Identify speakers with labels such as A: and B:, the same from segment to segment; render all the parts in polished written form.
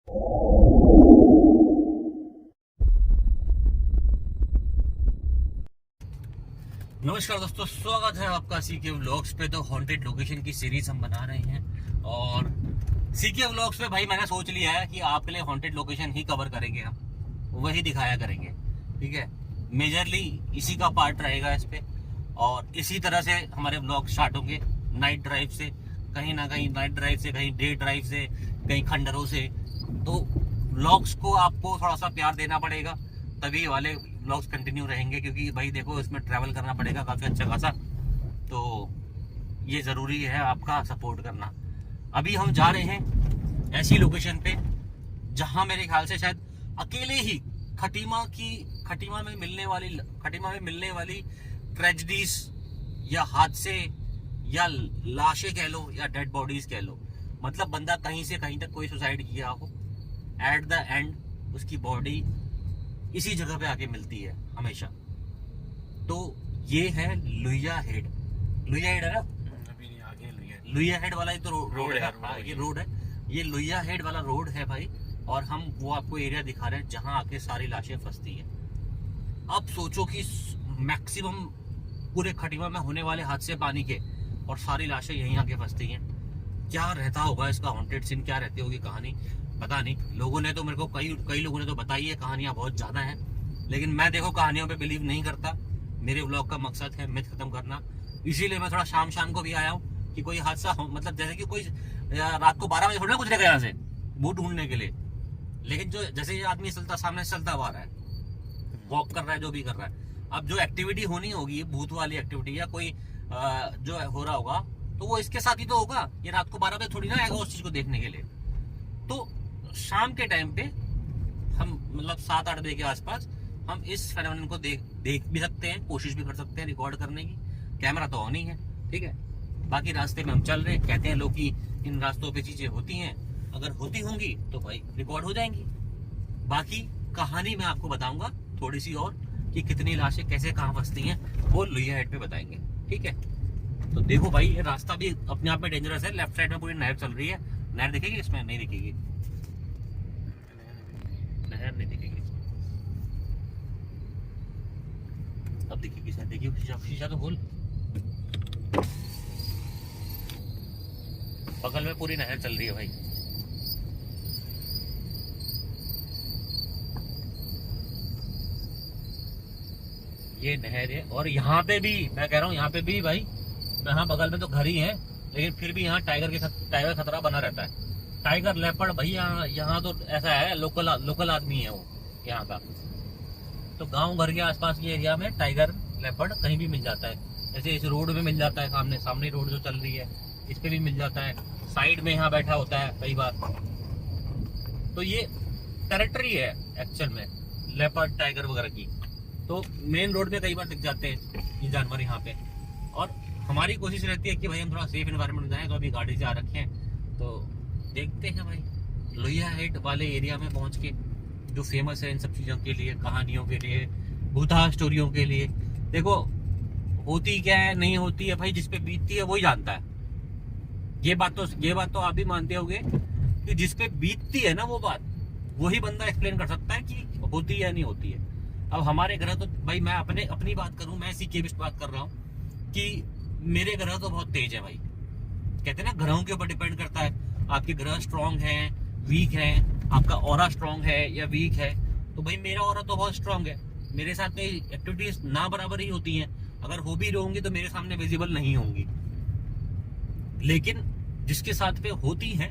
A: नमस्कार दोस्तों, स्वागत है आपका सीके व्लॉग्स पे। तो हॉन्टेड लोकेशन की सीरीज हम बना रहे हैं और सीके व्लॉग्स पे भाई मैंने सोच लिया है कि आपके लिए हॉन्टेड लोकेशन ही कवर करेंगे, हम वही दिखाया करेंगे। ठीक है, मेजरली इसी का पार्ट रहेगा इस पे। और इसी तरह से हमारे व्लॉग स्टार्ट होंगे, नाइट ड्राइव से, कहीं ना कहीं नाइट ड्राइव से, कहीं डे ड्राइव से, कहीं खंडरों से। तो व्लॉग्स को आपको थोड़ा सा प्यार देना पड़ेगा, तभी वाले व्लॉग्स कंटिन्यू रहेंगे। क्योंकि भाई देखो, इसमें ट्रैवल करना पड़ेगा काफ़ी अच्छा खासा, तो ये ज़रूरी है आपका सपोर्ट करना। अभी हम जा रहे हैं ऐसी लोकेशन पे जहां मेरे ख्याल से शायद अकेले ही खटीमा में मिलने वाली ट्रेजेडीज या हादसे या लाशें कह लो या डेड बॉडीज कह लो, मतलब बंदा कहीं से कहीं तक कोई सुसाइड किया हो, एट द एंड उसकी बॉडी इसी जगह पे आके मिलती है हमेशा। तो ये है लुइया हेड है ना,
B: अभी नहीं आगे
A: लुइया हेड वाला ही तो रोड है। ये
B: रोड
A: रोड है, ये लुइया हेड वाला रोड है भाई। और हम वो आपको एरिया दिखा रहे हैं जहां आके सारी लाशें फंसती है। अब सोचो कि मैक्सिमम पूरे खटीमा में होने वाले हादसे पानी के, और सारी लाशें यहीं आके फंसती हैं। क्या रहता होगा इसका हॉन्टेड सीन, क्या रहती होगी कहानी, पता नहीं। लोगों ने तो मेरे को कई लोगों ने तो बताई है, कहानियां बहुत ज्यादा हैं। लेकिन मैं देखो कहानियों पे बिलीव नहीं करता। मेरे व्लॉग का मकसद है मिथ खत्म करना। इसीलिए मैं थोड़ा शाम को भी आया हूँ कि कोई हादसा हो, मतलब जैसे कि कोई रात को 12 बजे थोड़ा ना गुजरेगा यहाँ से वो ढूंढने के लिए। लेकिन जो जैसे ये आदमी सामने चलता आ रहा है, वॉक कर रहा है, जो भी कर रहा है, अब जो एक्टिविटी होनी होगी भूत वाली एक्टिविटी या कोई जो हो रहा होगा, तो वो इसके साथ ही तो होगा। ये रात को 12 बजे थोड़ी ना आएगा उस चीज को देखने के लिए। तो शाम के टाइम पे हम मतलब 7-8 बजे के आसपास हम इस फेनोमेनन को देख भी सकते हैं, कोशिश भी कर सकते हैं रिकॉर्ड करने की। कैमरा तो ऑन ही है, ठीक है। बाकी रास्ते में हम चल रहे हैं, कहते हैं लोग कि इन रास्तों पे चीजें होती हैं, अगर होती होंगी तो भाई रिकॉर्ड हो जाएंगी। बाकी कहानी मैं आपको बताऊंगा थोड़ी सी और, कि कितनी लाशें कैसे कहाँ फंसती हैं, वो लुइया हेड पे बताएंगे, ठीक है। तो देखो भाई, ये रास्ता भी अपने आप में डेंजरस है। लेफ्ट साइड में पूरी नहर चल रही है। नहर दिखेगी इसमें? नहीं दिखेगी, नहर नहीं दिखेगी। अब दिखेगी शायद, देखिए शीशा तो खोल। बगल में पूरी नहर चल रही है भाई। ये नहर है, और यहाँ पे भी मैं कह रहा हूँ, यहाँ पे भी भाई, यहाँ बगल में तो घर ही है, लेकिन फिर भी यहाँ टाइगर खतरा बना रहता है। टाइगर लेपर्ड भाई, यहाँ तो ऐसा है, लोकल आदमी है वो यहाँ का। तो गांव घर के आसपास के एरिया में टाइगर लेपर्ड कहीं भी मिल जाता है। जैसे इस रोड में मिल जाता है, सामने रोड जो चल रही है इस पे भी मिल जाता है। साइड में यहाँ बैठा होता है कई बार। तो ये टेरिटरी है एक्चुअल में लेपर्ड टाइगर वगैरह की। तो मेन रोड पे कई बार दिख जाते हैं ये जानवर यहाँ पे। और हमारी कोशिश रहती है कि भाई हम थोड़ा सेफ एनवायरनमेंट में जाएं। तो अभी गाड़ी से आ रखे हैं, तो देखते हैं भाई लुइया हेड वाले एरिया में पहुंच के, जो फेमस है इन सब चीज़ों के लिए, कहानियों के लिए, भूता स्टोरियों के लिए। देखो होती क्या है नहीं होती है भाई, जिसपे बीतती है वही जानता है। ये बात तो आप भी मानते होगे कि जिसपे बीतती है ना वो बात, वही बंदा एक्सप्लेन कर सकता है कि होती है या नहीं होती है। अब हमारे ग्रह तो भाई, मैं अपनी बात करूं, मैं सीके की बात कर रहा हूँ कि मेरे ग्रह तो बहुत तेज है भाई। कहते हैं ना, ग्रहों के ऊपर डिपेंड करता है, आपके ग्रह स्ट्रांग है वीक है, आपका ऑरा स्ट्रांग है या वीक है। तो भाई मेरा ऑरा तो बहुत स्ट्रांग है। मेरे साथ में एक्टिविटीज ना बराबर ही होती हैं, अगर हो भी होंगी तो मेरे सामने विजिबल नहीं होंगी। लेकिन जिसके साथ पे होती हैं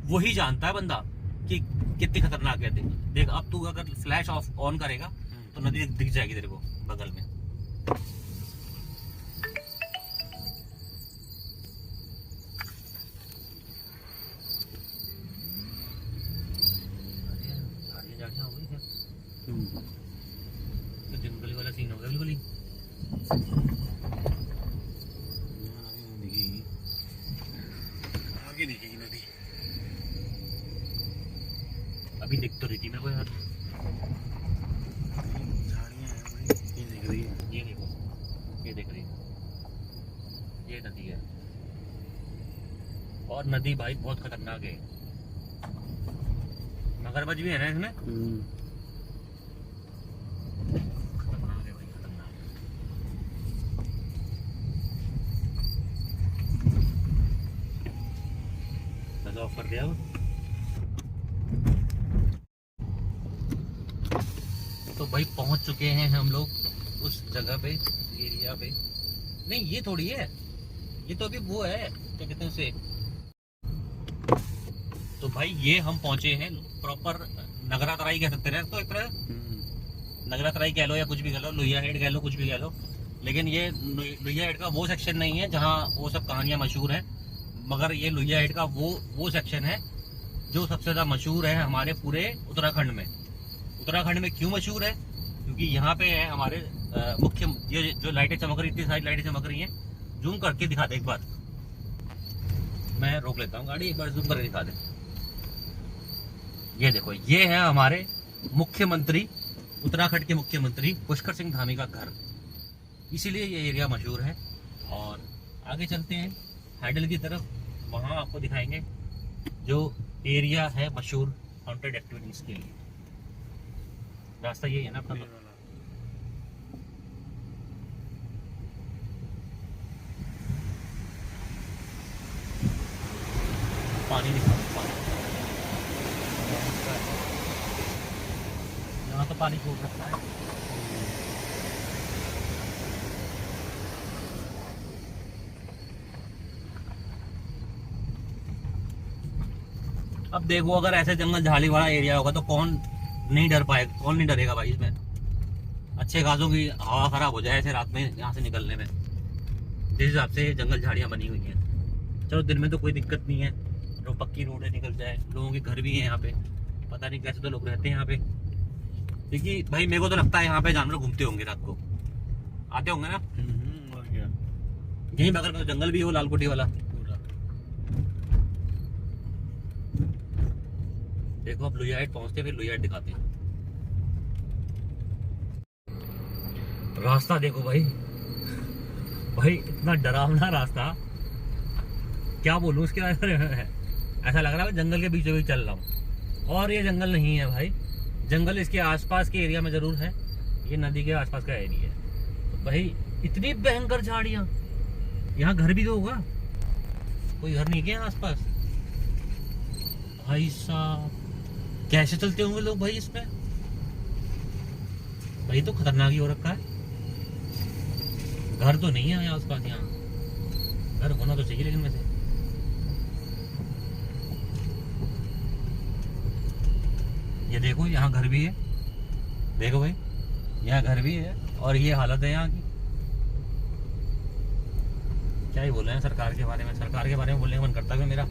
A: वही जानता है बंदा कि कितनी खतरनाक है। देख अब तू अगर फ्लैश ऑफ ऑन करेगा तो नदी दिख जाएगी तेरे को बगल में। झाड़ियाँ हो गई क्या? तो जंगली वाला सीन हो गया बिल्कुल ही।
B: आगे दिखेगी नदी।
A: अभी दिख तो रही थी मेरे को यार।
B: झाड़ियाँ हैं भाई, ये दिख रही है।
A: ये देखो, ये दिख रही है, ये नदी है। और नदी भाई बहुत खतरनाक है। मगरमच्छ भी है ना इसमें। खतरनाक है भाई, खतरनाक। बस ऑफ कर दिया वो। तो भाई पहुंच चुके हैं हम लोग उस जगह पे, एरिया पे। नहीं ये थोड़ी है, ये तो अभी वो है क्या कहते हैं उसे। तो भाई ये हम पहुंचे हैं प्रॉपर नगरा तराई कह सकते हैं तो एक तरह, नगरा तराई कह लो या कुछ भी कह लो, लोहिया हेड कह लो, कुछ भी कह लो। लेकिन ये लोहिया हेड का वो सेक्शन नहीं है जहाँ वो सब कहानियां मशहूर हैं, मगर ये लोहिया हेड का वो सेक्शन है जो सबसे ज्यादा मशहूर है हमारे पूरे उत्तराखंड में। उत्तराखंड में क्यों मशहूर है? क्योंकि यहाँ पे है हमारे मुख्य, ये जो लाइटें चमक रही, इतनी सारी लाइटें चमक रही हैं। जूम करके दिखा दे एक बार, मैं रोक लेता हूँ गाड़ी, एक बार जूम करके दिखा दे। ये देखो, ये है हमारे मुख्यमंत्री, उत्तराखंड के मुख्यमंत्री पुष्कर सिंह धामी का घर, इसीलिए ये एरिया मशहूर है। और आगे चलते हैं हाइडल की तरफ, वहाँ आपको दिखाएंगे जो एरिया है मशहूर हॉन्टेड एक्टिविटीज के लिए। रास्ता यही है ना अपना? पानी दिखा, पानी यहाँ तो पानी छोड़ सकता है। अब देखो, अगर ऐसे जंगल झाड़ी वाला एरिया होगा तो कौन नहीं डर पाएगा, कौन नहीं डरेगा भाई इसमें। अच्छे घासों की हवा खराब हो जाए ऐसे रात में यहाँ से निकलने में, जिस हिसाब से जंगल झाड़ियाँ बनी हुई हैं। चलो दिन में तो कोई दिक्कत नहीं है, तो पक्की रोड है, निकल जाए। लोगों के घर भी हैं यहाँ पे, पता नहीं कैसे तो लोग रहते हैं यहाँ पे। क्योंकि भाई मेरे को तो लगता है यहाँ पे जानवर घूमते होंगे रात को, आते होंगे ना।
B: और क्या,
A: यहीं बगल में तो जंगल भी है वो लालकोटी वाला। देखो अब लोहिया हेड पहुंचते, फिर लोहिया हेड दिखाते हैं। रास्ता देखो भाई, भाई इतना डरावना रास्ता, क्या बोलूं उसके बारे में। ऐसा लग रहा है जंगल के बीचों बीच चल रहा हूँ, और ये जंगल नहीं है भाई। जंगल इसके आसपास के एरिया में जरूर है, ये नदी के आसपास का एरिया है। तो भाई इतनी भयंकर झाड़ियाँ, यहाँ घर भी तो होगा, कोई घर नहीं क्या आसपास? भाई साहब कैसे चलते होंगे लोग भाई इसमें, भाई तो खतरनाक ही हो रखा है। घर तो नहीं है यहाँ आसपास, यहाँ घर होना तो चाहिए लेकिन वैसे। ये देखो यहाँ घर भी है, देखो भाई यहाँ घर भी है, और ये हालत है यहाँ की। क्या ही बोल रहे हैं सरकार के बारे में, सरकार के बारे में बोलने का मन करता है मेरा,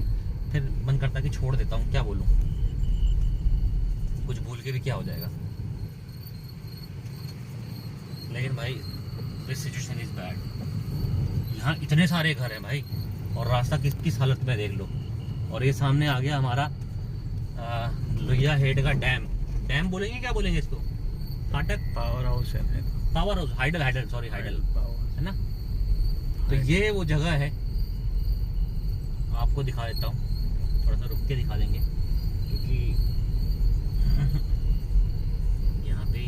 A: फिर मन करता है कि छोड़ देता हूँ, क्या बोलूँ, कुछ भूल के भी क्या हो जाएगा। लेकिन भाई दिस सिचुएशन इज बैड। यहाँ इतने सारे घर हैं भाई, और रास्ता किस किस हालत में देख लो। और ये सामने आ गया हमारा लोहिया हेड का डैम। डैम बोलेंगे, क्या बोलेंगे इसको? फाटक,
B: पावर हाउस है,
A: power house, hydel sorry, hydel
B: power
A: है ना। तो ये वो जगह है, आपको दिखा देता हूँ, थोड़ा सा रुक के दिखा देंगे क्योंकि यहाँ पे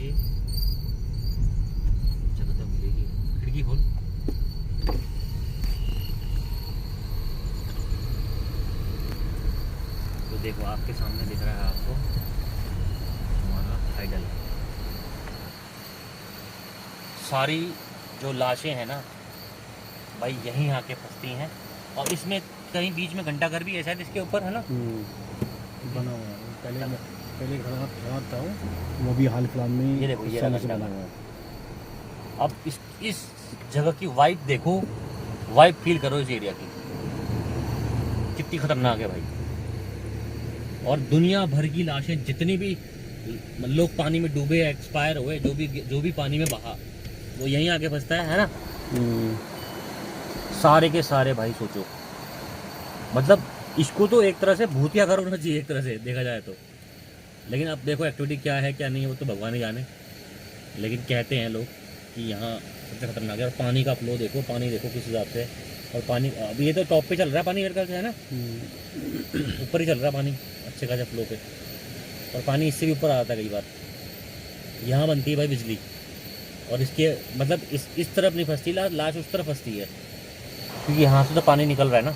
A: जगह तो मिलेगी। खिड़की खोल। तो देखो आपके सामने दिख रहा है आपको हमारा हाइडल। सारी जो लाशें हैं ना भाई यहीं आके फंसती हैं, और इसमें कहीं बीच में घंटाघर भी है शायद इसके ऊपर, है ना।
B: बना हुआ है, पहले घर था वो भी हाल फिलहाल में
A: ये देखो, ये
B: सालों से
A: घंटा
B: बना
A: घर।
B: हुआ है।
A: अब इस जगह की वाइब देखो, वाइब फील करो इस एरिया की, कितनी खतरनाक है भाई। और दुनिया भर की लाशें, जितनी भी लोग पानी में डूबे, एक्सपायर हुए, जो भी पानी में बहा, वो यहीं आके फंसता है ना। सारे के सारे भाई सोचो, मतलब इसको तो एक तरह से भूतिया घर होना चाहिए एक तरह से देखा जाए तो। लेकिन अब देखो एक्टिविटी क्या है क्या नहीं है वो तो भगवान ही जाने, लेकिन कहते हैं लोग कि यहाँ सबसे खतरनाक है। और पानी का फ्लो देखो, पानी देखो किस हिसाब से। और पानी अभी ये तो टॉप पे चल रहा है पानी मेरे ख्याल से, है ना, ऊपर ही चल रहा है पानी अच्छे खासे फ्लो पे। और पानी इससे भी ऊपर आ जाता है कई बार। यहाँ बनती है भाई बिजली, और इसके मतलब इस तरफ नहीं फंसती लाश उस तरफ फंसती है, क्योंकि यहाँ से तो पानी निकल रहा है ना।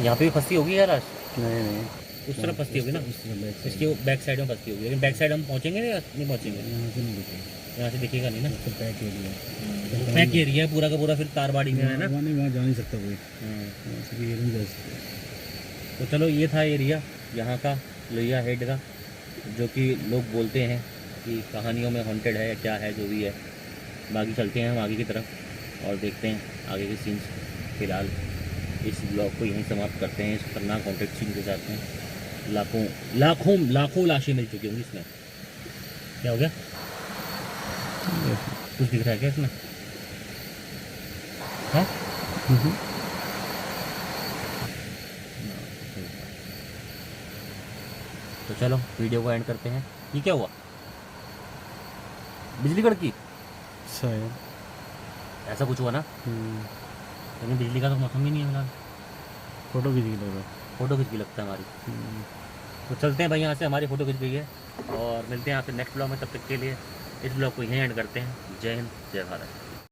A: यहाँ पे भी फंसती होगी यार लाश,
B: नहीं
A: उस तरफ फंसती होगी ना, इसके बैक साइड में फंसती होगी। लेकिन बैक साइड हम पहुँचेंगे या नहीं पहुँचेंगे?
B: यहाँ से नहीं दिखेगा,
A: यहाँ से दिखेगा नहीं ना,
B: तो पैक एरिया
A: पैक एरिया है पूरा का पूरा, फिर तारबाड़ी में है ना।
B: वहाँ नहीं, वहाँ जा नहीं सकता कोई, वहाँ से भी ये नहीं जा सकता।
A: तो चलो ये था एरिया यहाँ का, लोहिया हेड का, जो कि लोग बोलते हैं कि कहानियों में हॉन्टेड है, क्या है जो भी है। बाकी चलते हैं हम आगे की तरफ और देखते हैं आगे के सीन्स। फिलहाल इस ब्लॉग को यहीं समाप्त करते हैं, इस खतरनाक हॉन्टेड सीन के साथ में। लाखों लाशें मिल चुकी होंगी इसमें। क्या हो गया, कुछ दिख रहा है क्या इसमें? हाँ तो चलो वीडियो को एंड करते हैं। ये क्या हुआ, बिजली कड़की?
B: शायद
A: ऐसा कुछ हुआ ना, लेकिन बिजली का तो मौसम ही नहीं है फिलहाल।
B: फोटो खींच के लगा।
A: फ़ोटो खिंच की लगता है हमारी। तो चलते हैं भाई यहाँ से, हमारी फ़ोटो खिंच गई है, और मिलते हैं आपसे नेक्स्ट ब्लॉग में। तब तक के लिए इस ब्लॉग को यहीं एंड करते हैं। जय हिंद, जय भारत।